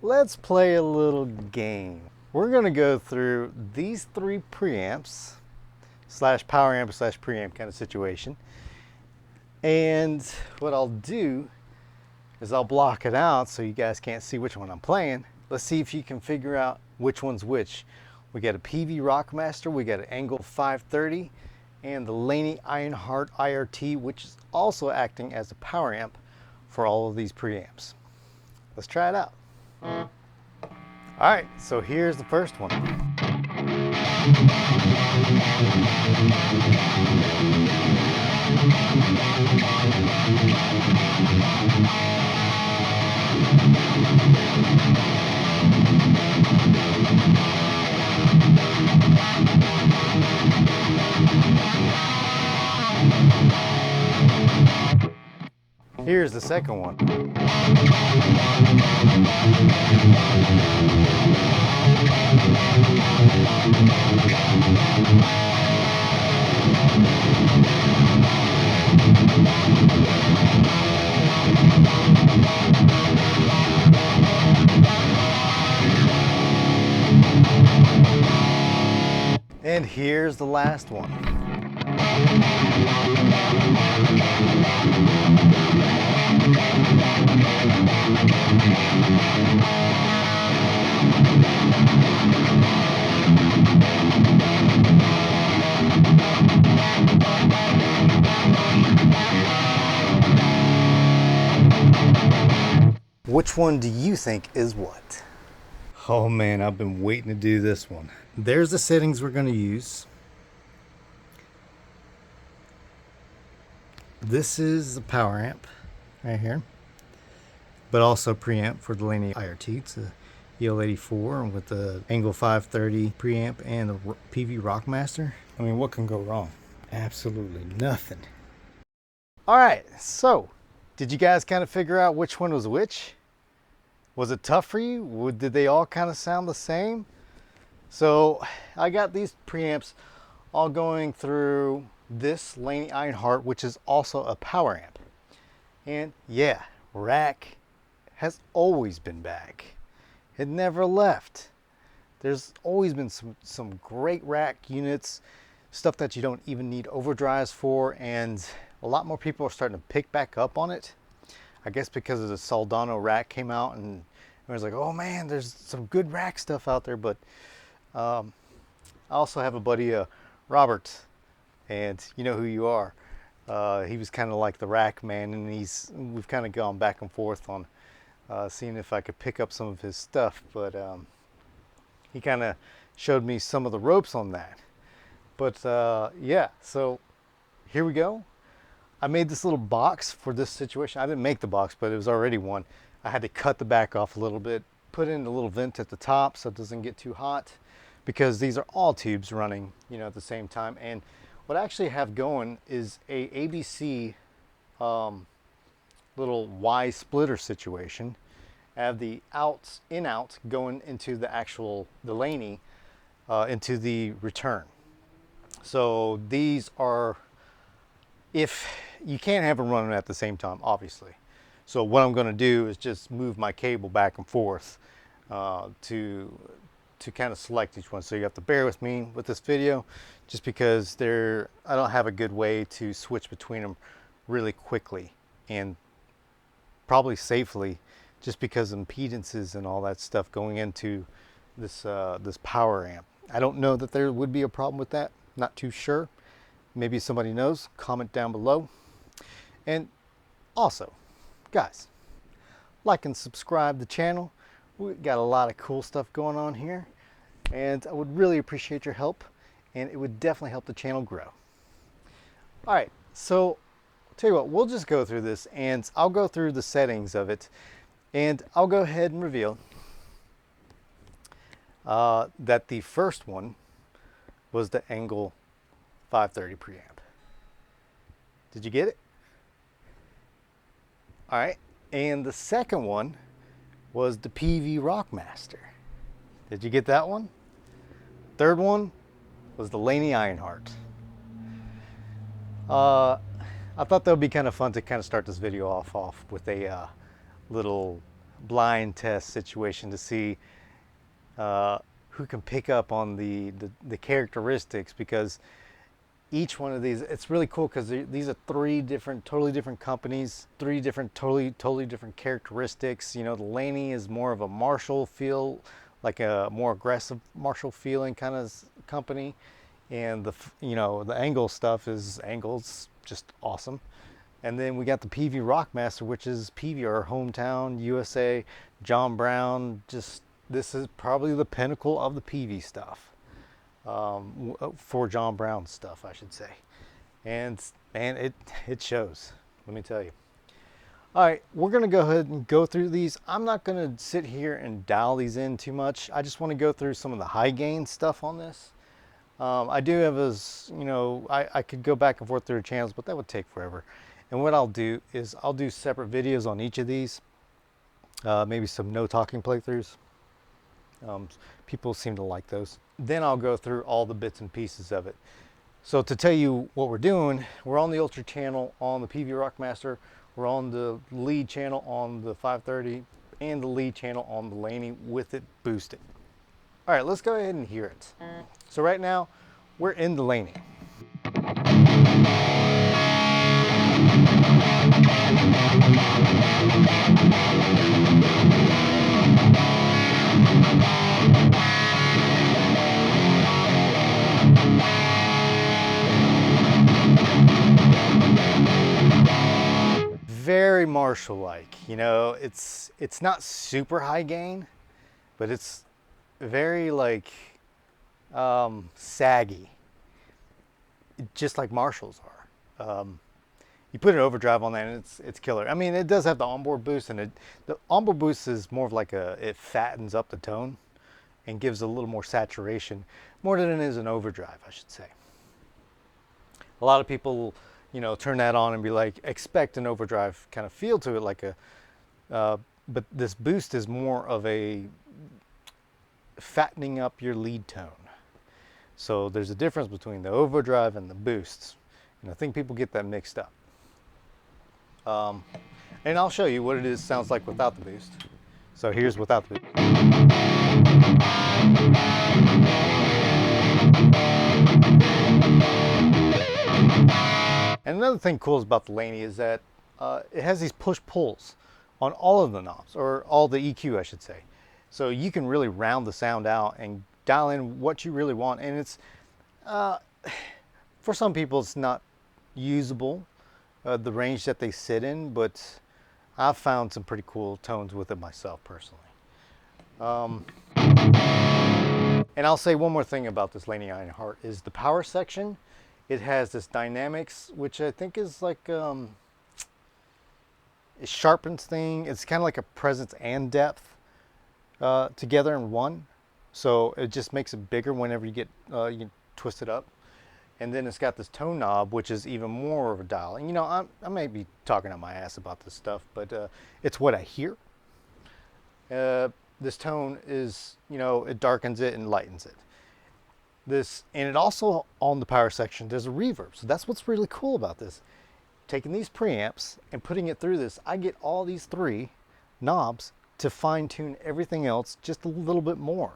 Let's play a little game. We're gonna go through these three preamps slash power amp slash preamp kind of situation. And what I'll do is I'll block it out so you guys can't see which one I'm playing. Let's see if you can figure out which one's which. We got a Peavey Rockmaster, we got an ENGL 530, and the Laney Ironheart IRT, which is also acting as a power amp for all of these preamps. Let's try it out. All right, so here's the first one. Here's the second one. And here's the last one. Which one do you think is what? Oh man, I've been waiting to do this one. There's the settings we're going to use. This is the power amp right here, but also preamp for the Laney IRT. It's a EL84 with the ENGL 530 preamp and the Peavey Rockmaster. I mean, what can go wrong? Absolutely nothing. All right, so did you guys kind of figure out which one was which? Was it tough for you? Did they all kind of sound the same? So I got these preamps all going through this Laney Ironheart, which is also a power amp. And yeah, rack has always been back. It never left. There's always been some great rack units, stuff that you don't even need overdrives for, and a lot more people are starting to pick back up on it. I guess because of the Soldano rack came out and everyone's like, oh man, there's some good rack stuff out there. But I also have a buddy, Robert, and you know who you are. He was kind of like the rack man, and we've kind of gone back and forth on seeing if I could pick up some of his stuff. But he kind of showed me some of the ropes on that. But yeah, so here we go. I made this little box for this situation. I didn't make the box, but it was already one. I had to cut the back off a little bit, put in a little vent at the top so it doesn't get too hot, because these are all tubes running, you know, at the same time. And what I actually have going is a ABC little Y splitter situation. I have the outs, in out going into the Laney into the return. So these are, if you can't have them running at the same time, obviously. So what I'm going to do is just move my cable back and forth to kind of select each one. So you have to bear with me with this video, just because I don't have a good way to switch between them really quickly and probably safely, just because of impedances and all that stuff going into this this power amp. I don't know that there would be a problem with that. Not too sure. Maybe somebody knows. Comment down below. And also, guys, like and subscribe to the channel. We got a lot of cool stuff going on here, and I would really appreciate your help, and it would definitely help the channel grow. All right, so I'll tell you what, we'll just go through this, and I'll go through the settings of it, and I'll go ahead and reveal that the first one was the ENGL 530 preamp. Did you get it? All right, and the second one was the Peavey Rockmaster. Did you get that one? Third one was the Laney Ironheart. I thought that would be kind of fun to kind of start this video off with a little blind test situation to see who can pick up on the characteristics, because each one of these, it's really cool because these are three different, totally different companies, three different, totally different characteristics. You know, the Laney is more of a Marshall feel, like a more aggressive Marshall feeling kind of company. And the ENGL stuff is ENGL's just awesome. And then we got the Peavey Rockmaster, which is Peavey, our hometown, USA, John Brown. Just, this is probably the pinnacle of the Peavey stuff, for John Brown stuff, I should say. And it shows, let me tell you. All right, we're gonna go ahead and go through these. I'm not gonna sit here and dial these in too much. I just wanna go through some of the high gain stuff on this. I do have I could go back and forth through the channels, but that would take forever. And what I'll do is I'll do separate videos on each of these, maybe some no talking playthroughs. People seem to like those. Then I'll go through all the bits and pieces of it. So to tell you what we're doing, we're on the Ultra channel on the Peavey Rockmaster, we're on the lead channel on the 530, and the lead channel on the Laney with it boosted. All right, let's go ahead and hear it. So right now, we're in the Laney. Very Marshall-like, you know, it's not super high gain, but it's very like saggy, just like Marshalls are. You put an overdrive on that and it's killer. I mean, it does have the onboard boost, and the onboard boost is more of like it fattens up the tone and gives a little more saturation, more than it is an overdrive, I should say. A lot of people, you know, turn that on and be like, expect an overdrive kind of feel to it, like but this boost is more of a fattening up your lead tone. So there's a difference between the overdrive and the boosts, and I think people get that mixed up. And I'll show you what it sounds like without the boost. So here's without the boost. And another thing cool about the Laney is that it has these push-pulls on all of the knobs, or all the EQ, I should say. So you can really round the sound out and dial in what you really want. And it's, for some people, it's not usable, the range that they sit in, but I've found some pretty cool tones with it myself, personally. And I'll say one more thing about this Laney Ironheart is the power section. It has this dynamics, which I think is like, it sharpens thing. It's kind of like a presence and depth together in one. So it just makes it bigger whenever you can twist it up. And then it's got this tone knob, which is even more of a dial. And you know, I may be talking out my ass about this stuff, but it's what I hear. This tone is, you know, it darkens it and lightens it. And it also, on the power section, there's a reverb. So that's what's really cool about this. Taking these preamps and putting it through this, I get all these three knobs to fine tune everything else just a little bit more.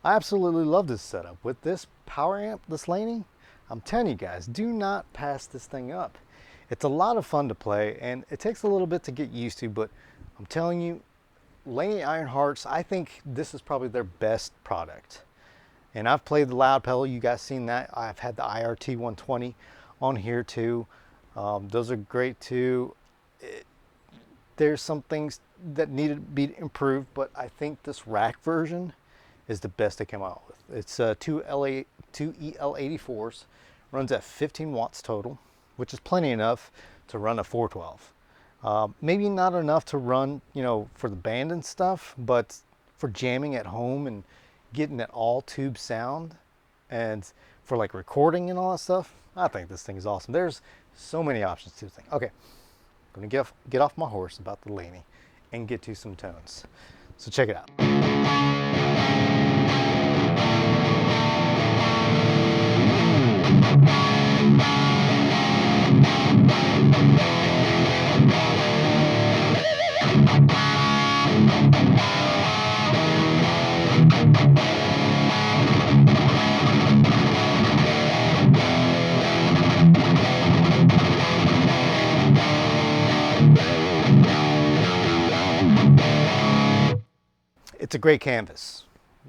I absolutely love this setup. With this power amp, this Laney, I'm telling you guys, do not pass this thing up. It's a lot of fun to play, and it takes a little bit to get used to, but I'm telling you, Laney Ironhearts, I think this is probably their best product. And I've played the loud pedal, you guys seen that. I've had the IRT 120 on here too. Those are great too. There's some things that needed to be improved, but I think this rack version is the best they came out with. It's two EL84s, runs at 15 watts total, which is plenty enough to run a 412. Maybe not enough to run, you know, for the band and stuff, but for jamming at home and getting that all tube sound, and for like recording and all that stuff, I think this thing is awesome. There's so many options to the thing. Okay, I'm gonna get off my horse about the Laney and get to some tones. So check it out. it's a great canvas.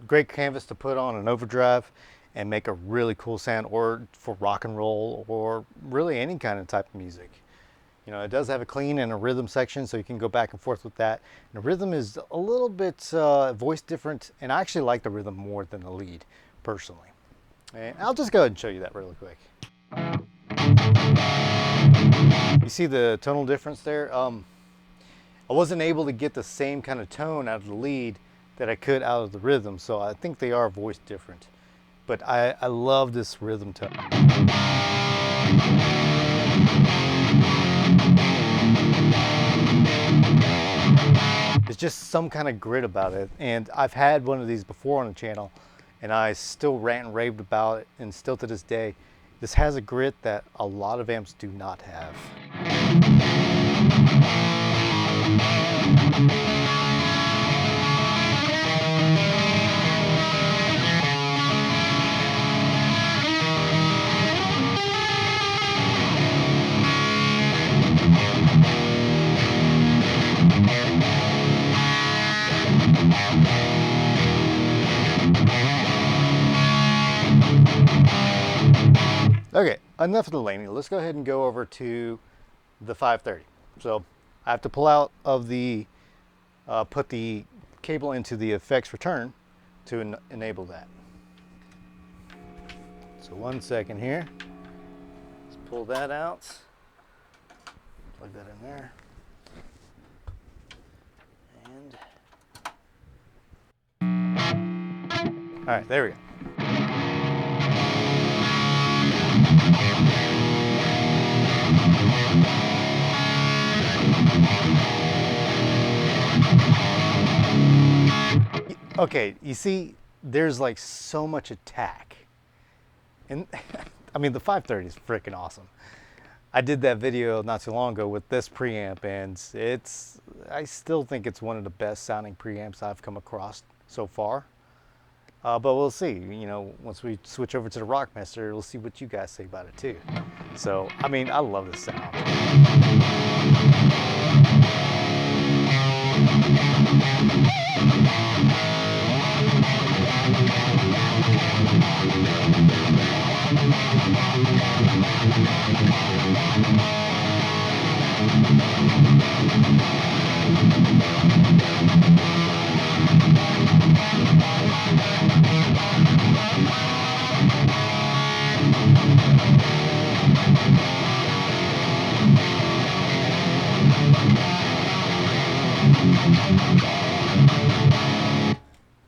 Great canvas to put on an overdrive and make a really cool sound, or for rock and roll, or really any kind of type of music. You know, it does have a clean and a rhythm section, so you can go back and forth with that. And the rhythm is a little bit voice different, and I actually like the rhythm more than the lead, personally. And I'll just go ahead and show you that really quick. You see the tonal difference there? I wasn't able to get the same kind of tone out of the lead that I could out of the rhythm, so I think they are voiced different. But I love this rhythm tone. There's just some kind of grit about it, and I've had one of these before on the channel, and I still rant and raved about it, and still to this day, this has a grit that a lot of amps do not have. Okay, enough of the Laney. Let's go ahead and go over to the 530. So I have to pull out of the, put the cable into the effects return to enable that. So 1 second here. Let's pull that out. Plug that in there. And all right, there we go. Okay, you see, there's like so much attack. And I mean, the 530 is freaking awesome. I did that video not too long ago with this preamp, and I still think it's one of the best sounding preamps I've come across so far. But we'll see, you know, once we switch over to the Rockmaster, we'll see what you guys say about it too. So, I mean, I love this sound.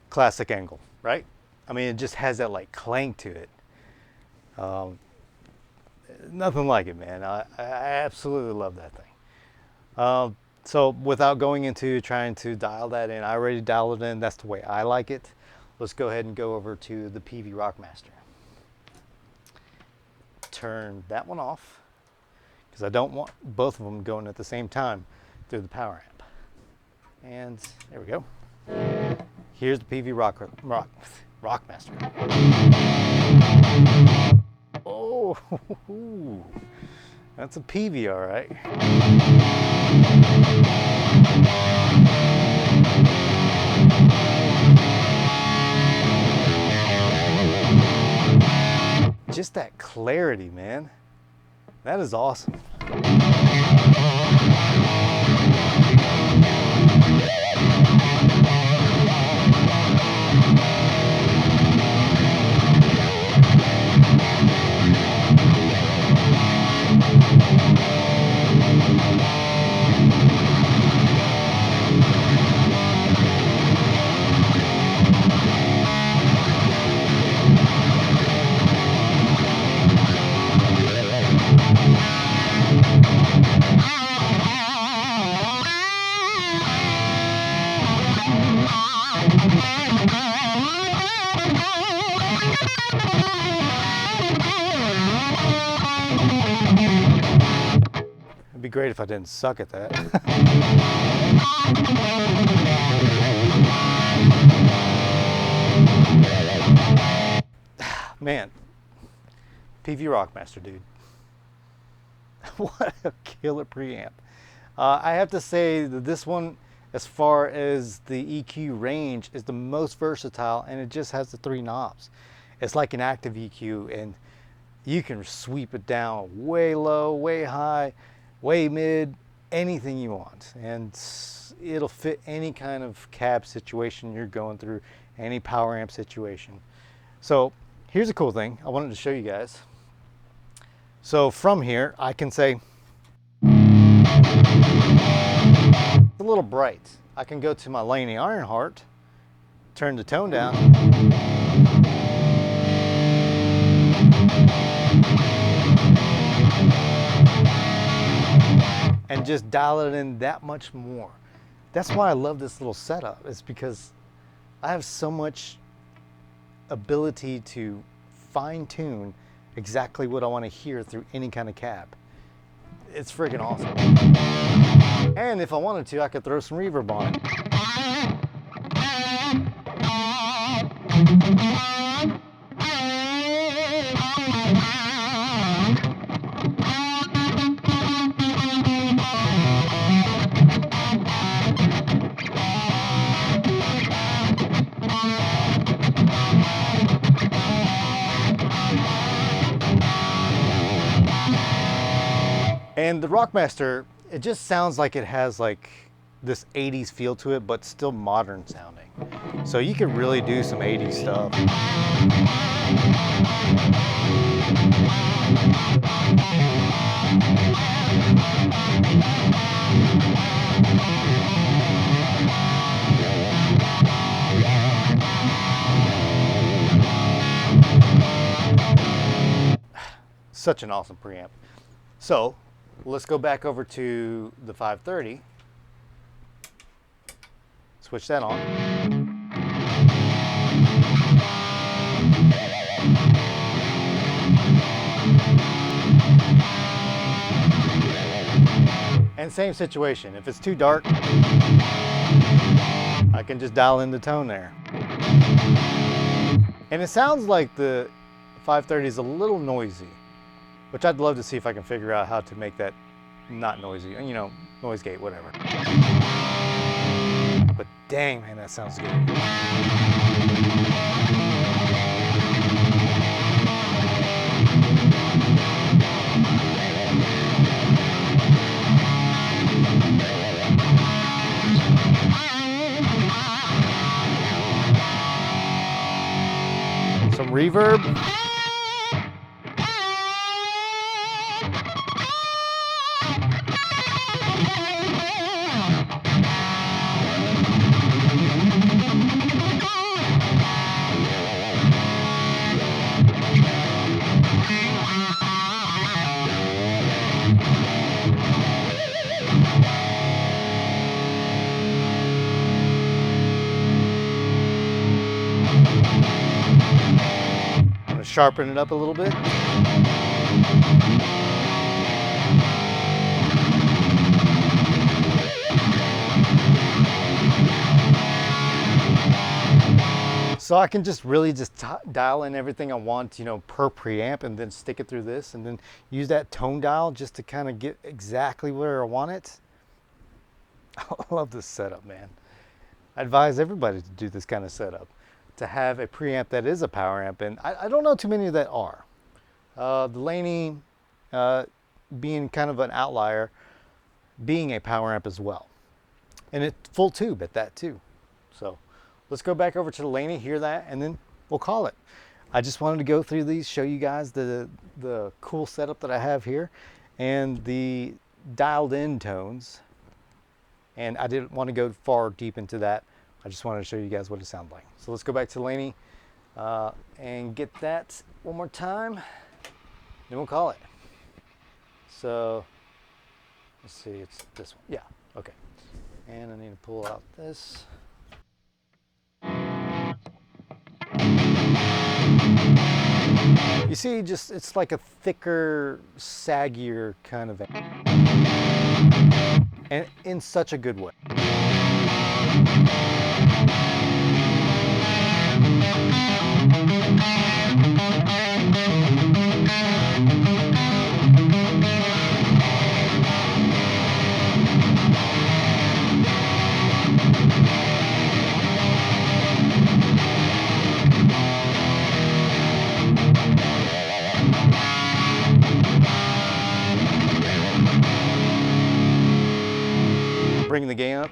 Classic ENGL, right? I mean, it just has that like clang to it. Nothing like it, man. I absolutely love that thing. So without going into trying to dial that in, I already dialed it in. That's the way I like it. Let's go ahead and go over to the Peavey Rockmaster. Turn that one off, because I don't want both of them going at the same time through the power amp. And there we go. Here's the Peavey Rockmaster. Oh, that's a Peavey, all right. Just that clarity, man. That is awesome. It'd be great if I didn't suck at that. Man, Peavey Rockmaster, dude. What a killer preamp. I have to say that this one, as far as the EQ range, is the most versatile, and it just has the 3 knobs. It's like an active EQ, and you can sweep it down way low, way high, way mid, anything you want. And it'll fit any kind of cab situation you're going through, any power amp situation. So here's a cool thing I wanted to show you guys. So from here, I can say, it's a little bright. I can go to my Laney Ironheart, turn the tone down, and just dial it in that much more. That's why I love this little setup. It's because I have so much ability to fine tune exactly what I want to hear through any kind of cab. It's freaking awesome. And if I wanted to, I could throw some reverb on it. And the Rockmaster, it just sounds like it has like this 80s feel to it, but still modern sounding. So you can really do some 80s stuff. Such an awesome preamp. So let's go back over to the 530. Switch that on. And same situation. If it's too dark, I can just dial in the tone there. And it sounds like the 530 is a little noisy, which I'd love to see if I can figure out how to make that not noisy, you know, noise gate, whatever. But dang, man, that sounds good. Some reverb. I'm going to sharpen it up a little bit. So I can just really dial in everything I want, you know, per preamp, and then stick it through this, and then use that tone dial just to kind of get exactly where I want it. I love this setup, man. I advise everybody to do this kind of setup, to have a preamp that is a power amp, and I don't know too many that are. The Laney being kind of an outlier, being a power amp as well. And it's full tube at that too. So let's go back over to the Laney, hear that, and then we'll call it. I just wanted to go through these, show you guys the cool setup that I have here and the dialed in tones. And I didn't want to go far deep into that. I just wanted to show you guys what it sounds like. So let's go back to Laney and get that one more time. Then we'll call it. So let's see, it's this one. Yeah, okay. And I need to pull out this. You see, just it's like a thicker, saggier kind of amp. And in such a good way. the gain up.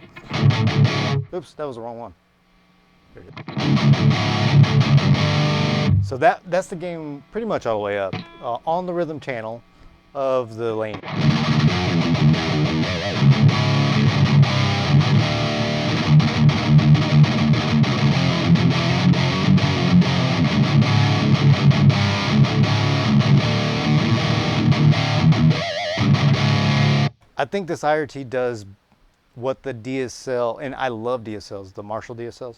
Oops, that was the wrong one. There it is. So that's the gain pretty much all the way up on the rhythm channel of the Laney. I think this IRT does what the DSL, and I love DSLs, the Marshall DSLs,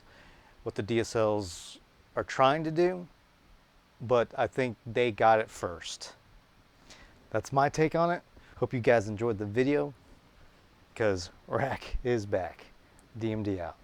what the DSLs are trying to do, but I think they got it first. That's my take on it. Hope you guys enjoyed the video, because Rack is back. DMD out.